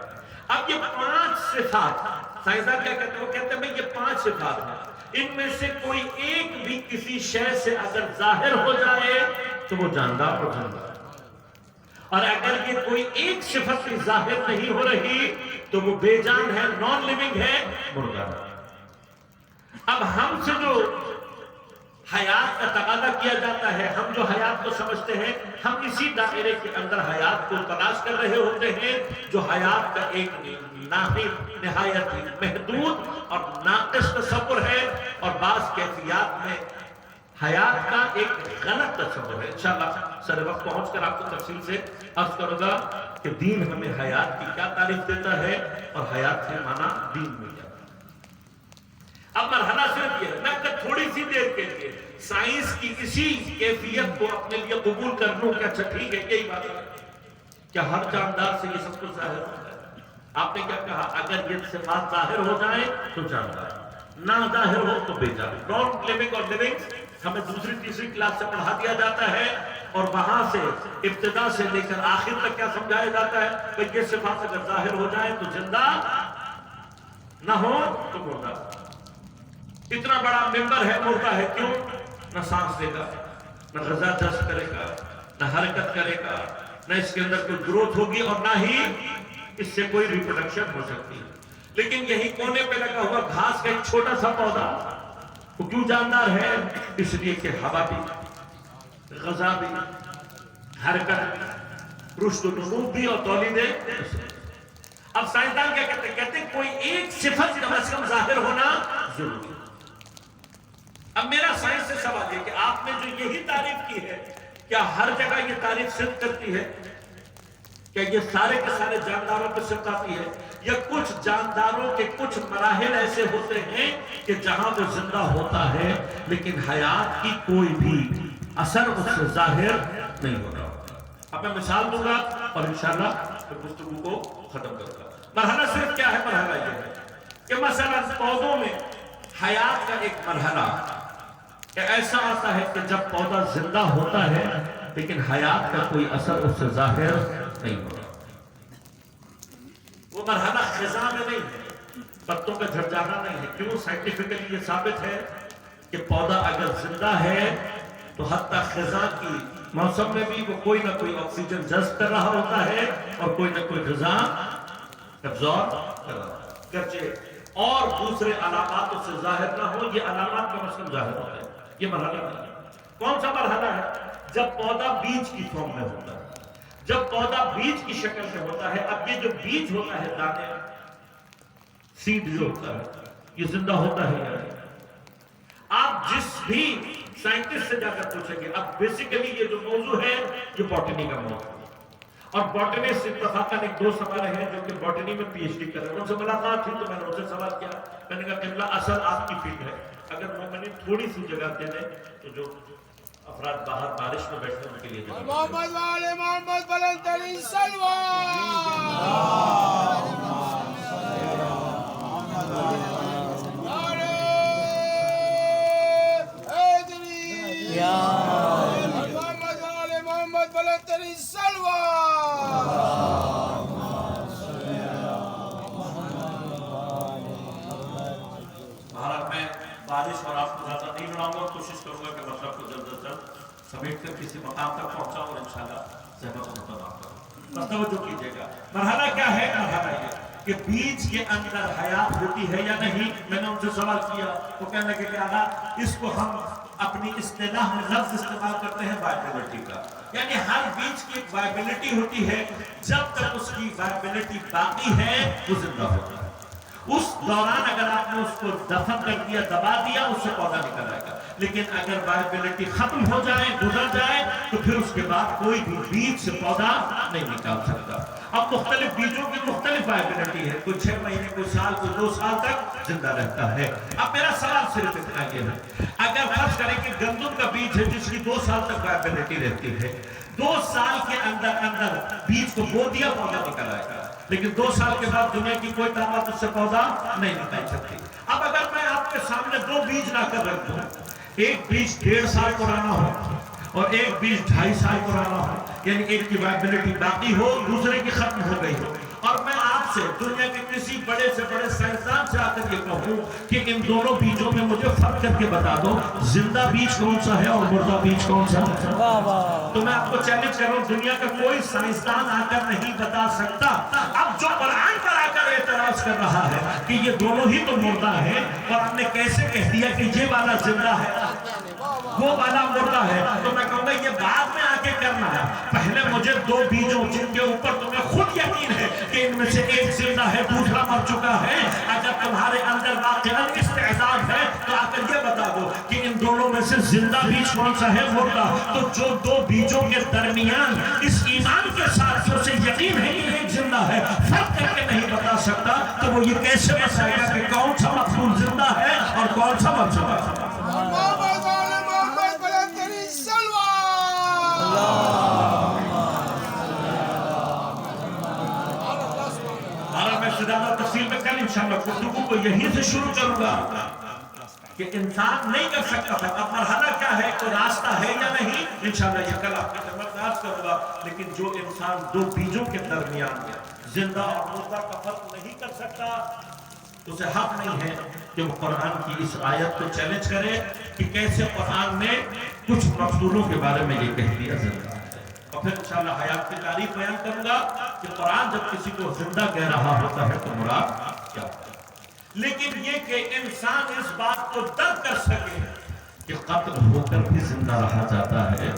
اب یہ 5 صفات سائنسدان کیا کہتے ہیں؟ وہ کہتے ہیں یہ 5 صفات ہیں، ان میں سے کوئی ایک بھی کسی شے سے اگر ظاہر ہو جائے تو وہ جاندار اور زندہ ہے، اور اگر یہ کوئی ایک صفت بھی ظاہر نہیں ہو رہی تو وہ بے جان ہے، نان لیونگ ہے، مردہ ہے. اب ہم سے جو حیات کا تقاضا کیا جاتا ہے، ہم جو حیات کو سمجھتے ہیں، ہم اسی دائرے کے اندر حیات کو تلاش کر رہے ہوتے ہیں جو حیات کا ایک نہایت محدود اور ناقص تصور ہے، اور بعض کیفیات میں حیات کا ایک غلط تصور ہے. انشاءاللہ سر وقت پہنچ کر آپ کو تفصیل سے عرض کروں گا کہ دین ہمیں حیات کی کیا تعریف دیتا ہے اور حیات سے معنی دین میں کیا. اب مرحلہ صرف یہ ہے، میں اگر تھوڑی سی دیر کے لیے سائنس کی اسی کیفیت کو اپنے لیے قبول کر لوں کہ اچھا ٹھیک ہے یہی بات ہے، کیا ہر جاندار سے یہ سب کچھ ظاہر ہوتا ہے؟ آپ نے کیا کہا؟ اگر یہ صفات ظاہر ہو جائیں تو جاندار، نہ ظاہر ہو تو بے جان. نان لیونگ اور لیونگ ہمیں دوسری تیسری کلاس سے پڑھا دیا جاتا ہے، اور وہاں سے ابتدا سے لے کر آخر تک کیا سمجھایا جاتا ہے کہ یہ صفات اگر ظاہر ہو جائیں تو زندہ، نہ ہو تو مردہ. اتنا بڑا ممبر ہے، مردہ ہے، کیوں؟ نہ سانس لے گا، نہ غذا جذب کرے گا، نہ حرکت کرے گا، نہ اس کے اندر کوئی گروتھ ہوگی، اور نہ ہی اس سے کوئی ریپروڈکشن ہو سکتی. لیکن یہی کونے پہ لگا ہوا گھاس کا ایک چھوٹا سا پودا وہ کیوں جاندار ہے؟ اس لیے کہ ہوا بھی، غذا بھی، حرکت بھی، رشد و نمو بھی، اور تولید. اب سائنسدان کیا کہتے ہیں؟ کہتے ہیں کوئی ایک صفت کم از کم ظاہر ہونا ضروری. اب میرا سائنس سے سوال ہے کہ آپ نے جو یہی تعریف کی ہے، کیا ہر جگہ یہ تعریف صدق کرتی ہے؟ کیا یہ سارے کے سارے جانداروں پر صدق آتی ہے، یا کچھ جانداروں کے کچھ مراحل ایسے ہوتے ہیں کہ جہاں وہ زندہ ہوتا ہے لیکن حیات کی کوئی بھی اثر اس سے ظاہر نہیں ہو رہا ہوتا؟ اب میں مثال دوں گا اور انشاءاللہ پھر گفتگو کو ختم کروں گا. مرحلہ صرف کیا ہے؟ مرحلہ یہ ہے کہ مثلا پودوں میں حیات کا ایک مرحلہ ایسا آتا ہے کہ جب پودا زندہ ہوتا ہے لیکن حیات کا کوئی اثر اس سے ظاہر نہیں ہو رہا. وہ مرحلہ خزاں میں نہیں ہے، پتوں کا جھڑ جانا نہیں ہے. کیوں؟ سائنٹیفکلی یہ ثابت ہے کہ پودا اگر زندہ ہے تو حتی خزاں کی موسم میں بھی وہ کوئی نہ کوئی آکسیجن جذب کر رہا ہوتا ہے اور کوئی نہ کوئی غذا ابزارب کر رہا ہے. گرچہ اور دوسرے علامات اس سے ظاہر نہ ہو، یہ علامات کم از کم ظاہر ہوتے ہیں. یہ مرحلہ کون سا مرحلہ ہے؟ جب پودا بیج کی فارم میں ہوتا ہے، جب پودا بیج کی شکل میں ہوتا ہے. اب یہ جو بیج ہوتا ہے، دانے، سیڈ جو ہوتا ہے، یہ زندہ ہوتا ہے یا نہیں؟ آپ جس بھی سائنٹسٹ سے جا کر پوچھیں گے. اب بیسیکلی یہ جو موضوع ہے یہ باٹنی کا موضوع ہے، اور باٹنسٹ اتفاقاً ایک دوست ہمارے ہیں جو کہ باٹنی میں پی ایچ ڈی کر رہے ہیں. ان سے ملاقات تھی تو میں نے ان سے سوال کیا، میں نے کہا قبلہ اصل آپ کی فیلڈ ہے، اگر مومنین تھوڑی سی جگہ دے دیں تو جو افراد باہر بارش میں بیٹھتے ہیں ان کے لیے جگہ. محمد والے محمد بلند ترین سلوات. نعرہ حیدری. محمد والے محمد بلند ترین سلوات. بھارت میں بارش اور آپ کو زیادہ نہیں بڑھاؤں گا، کوشش کروں گا کہ مطلب کو جلد از جلد سمیٹ کر کسی مقام تک پہنچاؤں اور انشاءاللہ زحمت کو متمام کروں. بس توجہ کیجیے گا. مرحلہ کیا ہے؟ مرحلہ یہ کہ بیج کے اندر حیات ہوتی ہے یا نہیں. میں نے ان سے سوال کیا تو کہنے لگے کہ آقا اس کو ہم اپنی اصطلاح میں لفظ استعمال کرتے ہیں وائبلٹی کا، یعنی ہر بیج کی ایک وائبلٹی ہوتی ہے، جب تک اس کی وائبلٹی باقی ہے وہ زندہ ہوتا ہے. اس دوران اگر آپ نے اس کو دفن کر دیا، دبا دیا، اس سے پودا نکل آئے گا. لیکن اگر وائبلٹی ختم ہو جائے، گزر جائے، تو پھر اس کے بعد کوئی بھی بیج سے پودا نہیں نکال سکتا. اب مختلف بیجوں کی مختلف وائبلٹی ہے، کوئی 6 مہینے، کوئی سال، کوئی 2 سال تک زندہ رہتا ہے. اب میرا سوال صرف اتنا یہ ہے، اگر فرض کریں کہ گندم کا بیج ہے جس کی 2 سال تک وائبلٹی رہتی ہے، 2 سال کے اندر بیج کو بو دیا، پودا نکل آئے گا. لیکن 2 سال کے بعد دنیا کی کوئی طاقت اس سے پودا نہیں نکال سکتی. اب اگر میں آپ کے سامنے 2 بیج لا کر رکھ دوں، ایک بیج 1.5 سال پرانا ہو اور ایک بیج 2.5 سال پرانا ہو، یعنی ایک کی وائبلٹی باقی ہو، دوسرے کی ختم ہو گئی ہو، اور میں آپ سے دنیا کے کسی بڑے سے بڑے سائنسدان سے آ کر یہ کہوں کہ ان دونوں بیجوں میں مجھے فرق کر کے بتا دو زندہ بیج کون سا ہے اور مردہ بیج کون سا ہے، تو میں آپ کو چیلنج کر رہا ہوں، دنیا کا کوئی سائنسدان آ کر نہیں بتا سکتا. اب جو قرآن پر آ کر اعتراض کر رہا ہے کہ یہ دونوں ہی تو مردہ ہیں، اور ہم نے کیسے کہہ دیا کہ یہ والا زندہ ہے وہ والا مردہ ہے، تو میں کہوں گا یہ بعد میں آ کے کرنا ہے. پہلے مجھے 2 بیجوں جن کے اوپر تمہیں خود یقین ہے کہ ان میں سے ایک زندہ ہے، دوسرا مر چکا ہے، اگر تمہارے اندر واقعاً استعداد ہے تو آ کر یہ بتا دو کہ ان دونوں میں سے زندہ بیج کون سا ہے، مردہ. تو جو 2 بیجوں کے درمیان اس ایمان کے ساتھ جو سے یقین ہے کہ ایک زندہ ہے، فرق کر کے نہیں بتا سکتا، تو وہ یہ کیسے بتائے گا کہ کون سا مخلوق زندہ ہے اور کون سا مر چکا ہے. محمد بلند ترین سلوات. زیادہ تفصیل میں کل انشاءاللہ گفتگو کو یہیں سے شروع کروں گا کہ انسان نہیں کر سکتا تھا. اب مرحلہ کیا ہے، کوئی راستہ ہے یا نہیں، انشاءاللہ یہ کل آپ کی خدمت عرض کروں گا. لیکن جو انسان 2 بیجوں کے درمیان زندہ اور مردہ کا فرق نہیں کر سکتا، اسے حق نہیں ہے کہ وہ قرآن کی اس آیت کو چیلنج کرے کہ کیسے قرآن نے کچھ مقتولوں کے بارے میں یہ کہہ دیا زندہ. اور پھر انشاءاللہ حیات کی تعریف بیان کروں گا کہ قرآن جب کسی کو زندہ کہہ رہا ہوتا ہے تو مراد کیا ہوتا ہے. لیکن یہ کہ انسان اس بات کو درک کر سکے کہ قتل ہو کر بھی زندہ رہا جاتا ہے،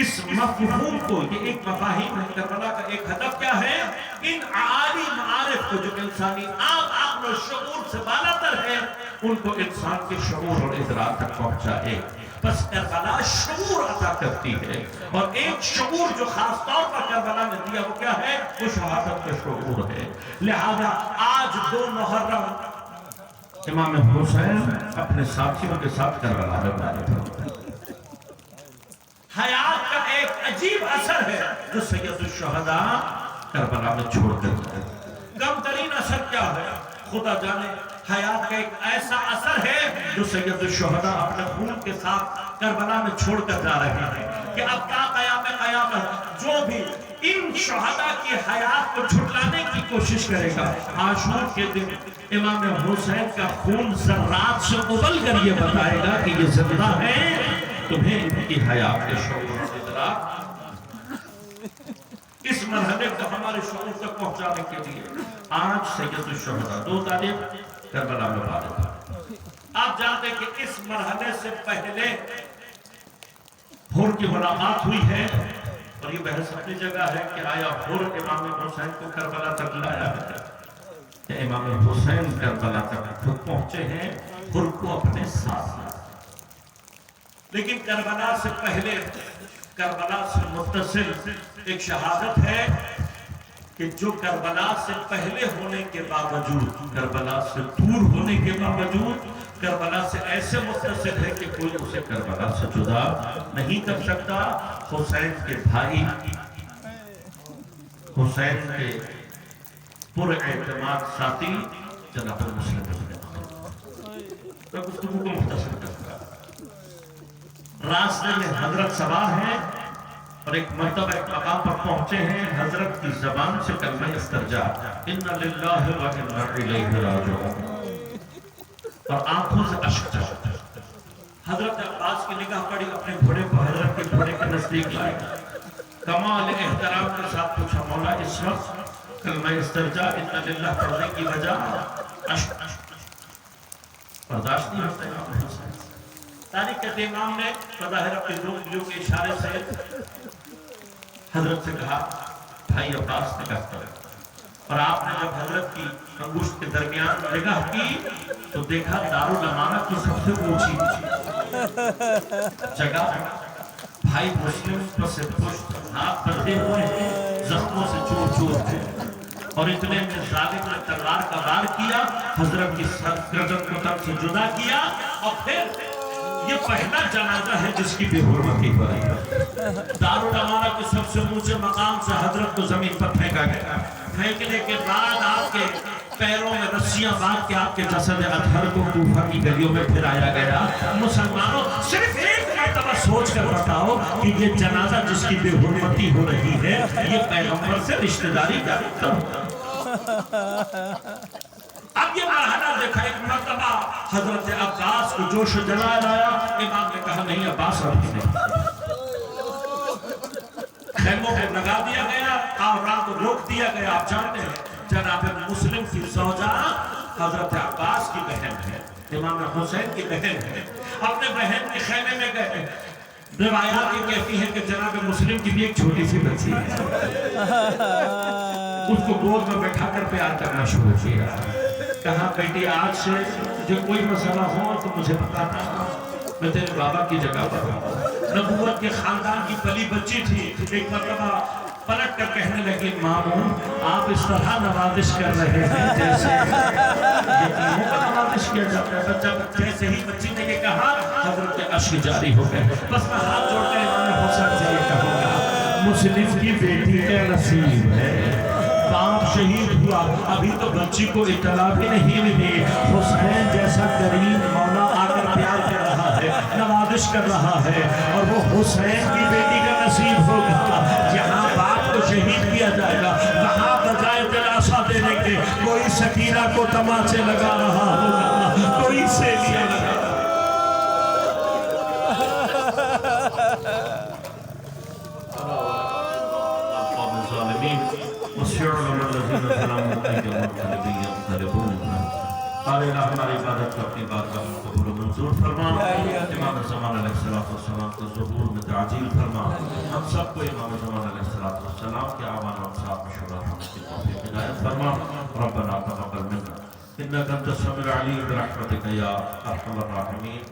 اس مفہوم کو، یہ ایک مفاہیم ہے. کربلا کا ایک ہدف کیا ہے، ان عالی معارف کو جو انسانی عقل و شعور سے بالاتر ہے، ان کو انسان کے شعور اور ادراک تک پہنچائے. بس کربلا شعور عطا کرتی ہے، اور ایک شعور جو خاص طور پر کربلا نے دیا وہ کیا ہے، وہ شہادت کا شعور ہے. لہذا آج 2 محرم امام حسین اپنے ساتھیوں کے ساتھ کربلا میں مارے تھے. حیات کا ایک عجیب اثر ہے جو سید الشہداء کربلا میں چھوڑ کر گئے. کم ترین اثر کیا ہے خدا جانے. حیات کا ایک ایسا اثر ہے جو سید الشہداء اپنے خون کے ساتھ کربلا میں چھوڑ کر جا رہے ہیں کہ اب تا قیام قیامت جو بھی ان شہداء کی حیات کو چھٹلانے کی کوشش کرے گا، عاشور کے دن امام حسین کا خون ذرات سے ابل کر یہ بتائے گا کہ یہ زندہ ہیں. تمہیں ان کی حیات کے شعور سے ادراک اس مرحلے کو ہمارے شعور تک پہنچانے کے لیے آج سید الشہداء 2 تاریخ کربلا میں مارے تھے. آپ جانتے ہیں کہ اس مرحلے سے پہلے حر کی ملاقات ہوئی ہے، اور یہ بحث اپنی جگہ ہے کہ آیا حر امام حسین کو کربلا تک لایا ہے کہ امام حسین کربلا تک خود پہنچے ہیں حر کو اپنے ساتھ. لیکن کربلا سے پہلے، کربلا سے متصل ایک شہادت ہے کہ جو کربلا سے پہلے ہونے کے باوجود، کربلا سے دور ہونے کے باوجود، کربلا سے ایسے متصل ہے کہ کوئی اسے کربلا سے جدا نہیں کر سکتا. حسین کے بھائی، حسین کے پر اعتماد ساتھی جناب مسلم میں گفتگو کو مختصر کرتا. راستے میں حضرت سوار ہیں اور ایک مرتبہ ایک مقام پر پہنچے ہیں، حضرت کی زبان سے کلمہ استرجاع اِنَّ لِلَّهِ وَإِنَّا إِلَيْهِ رَاجِعُونَ، اور آنکھوں سے اشک چاہتا. حضرت عباس کی نگاہ پڑی، اپنے گھوڑے کو حضرت کے گھوڑے کے نزدیک لائے، کمال احترام کے ساتھ پوچھا، مولا اس وقت کلمہ استرجاع انا للہ پڑھنے کی وجہ برداشت نہیں ہوتا امام حسین. تاریخ کہتے امام نے بظاہر اپنی انگلیوں کے اشارے سے حضرت سے کہا بھائی عباس نے کہا. اور آپ نے جب حضرت کی انگشت کے درمیان نگاہ کی تو دیکھا دارالامانہ کی سب سے اونچی جگہ. بھائی مسلم پر سے پشت ہاتھ بندھے ہوئے ہیں, زخموں سے چور چور تھے, اور اتنے میں ظالم نے تلوار کا وار کیا, حضرت کی گردن کو تن سے جدا کیا, اور پھر یہ پہلا جنازہ ہے جس کی بے حرمتی ہوئی. دارالامانہ کے سب سے اونچے مقام سے حضرت کو زمین پر پھینکا گیا. پھینکنے کے بعد آپ کے پیروں میں رسیاں باندھ کے آپ کے جسد اطہر کو کوفہ کی گلیوں میں پھرایا گیا. مسلمانوں صرف ایک مرتبہ سوچ کر بتاؤ کہ یہ جنازہ جس کی بے حرمتی ہو رہی ہے یہ پیغمبر سے رشتہ داری کرتا ہے. اب یہ مرحلہ دیکھا. ایک مرتبہ حضرت عباس کو جوش و جلال آیا. امام نے کہا نہیں عباس ابھی نہیں. خیموں کو لگا دیا گیا, آوران کو روک دیا گیا. آپ جانتے ہیں جناب مسلم کی زوجہ حضرت عباس کی بہن ہے, امام حسین کی بہن ہے. اپنے بہن کے خیمے میں گئے. روایات یہ کہتی ہے کہ جناب مسلم کی بھی ایک چھوٹی سی بچی ہے. اس کو گود میں بیٹھا کر پیار کرنا شروع کیا. کہا بیٹی آج سے جو کوئی مسئلہ ہو تو مجھے بتانا, میں تیرے بابا کی جگہ پر ہوں. نبوت کے خاندان کی پلی بچی تھی. ایک مرتبہ پلٹ کر کہنے لگی مامون آپ اس طرح نوازش کر رہے ہیں جیسے یتیموں کا نوازش کیا جاتا ہے. جب جیسے ہی بچی نے یہ کہا حضرت کے اشک جاری ہو گئے. بس میں ہاتھ جوڑ کر امام حسین سے یہ کہوں گا مسلم کی بیٹی کا نصیب ہے, باپ شہید ہوا ابھی تو بچی کو اطلاع بھی نہیں ملی. حسین جیسا کریم مولا آ کر پیار کر رہا ہے, نوازش کر رہا ہے, اور وہ حسین کی بیٹی کا نصیب ہوگا. جہاں باپ کو شہید کیا جائے گا وہاں بجائے دلاسا دینے کے کوئی سکینہ کو تماچے لگا رہا ہوگا, کوئی سیلیاں لگا رہا. ہماری عبادت کو اپنی بارگاہ میں قبول و منظور فرما. امام زمان علیہ السلام کو ظہور میں تعجیل فرما. ہم سب کو امام زمان علیہ السلام کے اعمال و انصاف میں شمار ہونے کی توفیق عنایت فرما. ربنا تقبل منا انک انت السمیع العلیم برحمتک یا ارحم الراحمین.